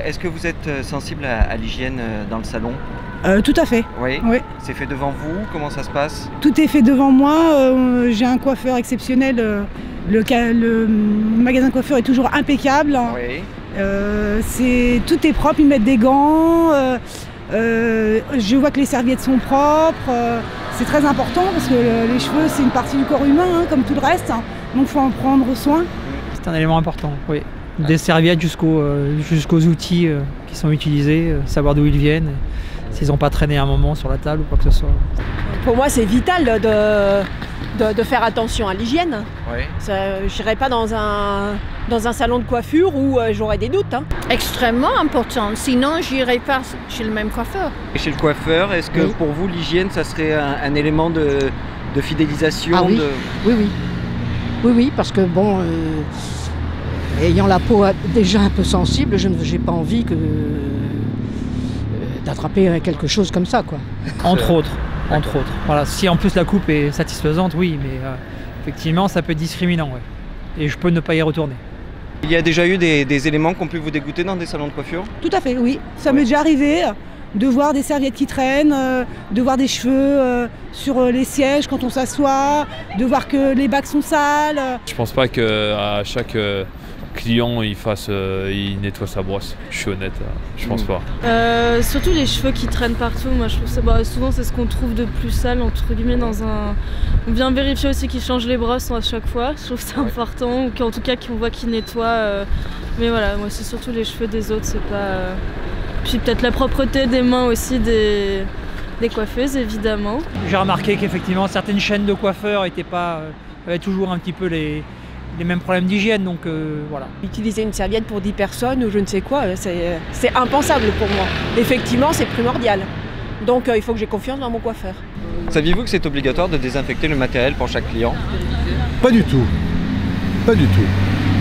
Est-ce que vous êtes sensible à l'hygiène dans le salon? Tout à fait. Oui. Oui. C'est fait devant vous? Comment ça se passe? Tout est fait devant moi. J'ai un coiffeur exceptionnel. Le magasin de coiffure est toujours impeccable. Oui. Tout est propre. Ils mettent des gants. Je vois que les serviettes sont propres. C'est très important parce que les cheveux, c'est une partie du corps humain, comme tout le reste. Donc il faut en prendre soin. C'est un élément important, oui. Des serviettes jusqu'aux outils qui sont utilisés, savoir d'où ils viennent, s'ils n'ont pas traîné un moment sur la table ou quoi que ce soit. Pour moi, c'est vital de faire attention à l'hygiène. Oui. Je n'irai pas dans un salon de coiffure où j'aurais des doutes. Extrêmement important, sinon j'irai pas chez le même coiffeur. Et chez le coiffeur, est-ce que pour vous l'hygiène, ça serait un élément de fidélisation? Ah oui. Oui, parce que bon, ayant la peau déjà un peu sensible, je n'ai pas envie d'attraper quelque chose comme ça, quoi. Entre autres. Voilà. Si en plus la coupe est satisfaisante, oui, mais effectivement ça peut être discriminant, ouais. Et je peux ne pas y retourner. Il y a déjà eu des éléments qui ont pu vous dégoûter dans des salons de coiffure? Tout à fait, oui. Ça m'est déjà arrivé de voir des serviettes qui traînent, de voir des cheveux sur les sièges quand on s'assoit, de voir que les bacs sont sales. Je pense pas qu'à chaque client il nettoie sa brosse. Je suis honnête, je pense pas. Surtout les cheveux qui traînent partout. Moi je trouve ça, souvent c'est ce qu'on trouve de plus sale entre guillemets dans un. On vient vérifier aussi qu'ils changent les brosses à chaque fois. Je trouve que c'est important, ou qu'en tout cas qu'on voit qu'ils nettoient. Mais voilà, moi c'est surtout les cheveux des autres, c'est pas. Puis peut-être la propreté des mains aussi des coiffeuses évidemment. J'ai remarqué qu'effectivement certaines chaînes de coiffeurs avaient toujours un petit peu les mêmes problèmes d'hygiène, donc voilà. Utiliser une serviette pour 10 personnes ou je ne sais quoi, c'est impensable pour moi. Effectivement, c'est primordial. Donc il faut que j'ai confiance dans mon coiffeur. Saviez-vous que c'est obligatoire de désinfecter le matériel pour chaque client? Pas du tout. Pas du tout.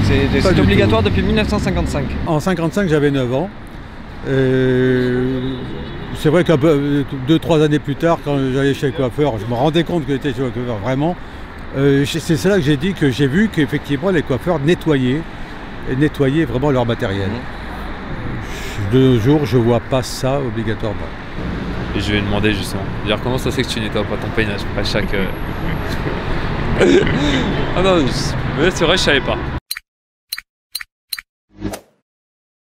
C'est obligatoire depuis 1955. En 1955, j'avais 9 ans. C'est vrai que 2-3 années plus tard, quand j'allais chez le coiffeur, je me rendais compte que j'étais chez le coiffeur vraiment. C'est là que j'ai dit que j'ai vu qu'effectivement les coiffeurs nettoyaient vraiment leur matériel. De nos jours, je vois pas ça obligatoirement. Et je vais demander justement, dire comment ça se fait que tu nettoies pas ton peignage à chaque... Ah non, c'est vrai, je savais pas.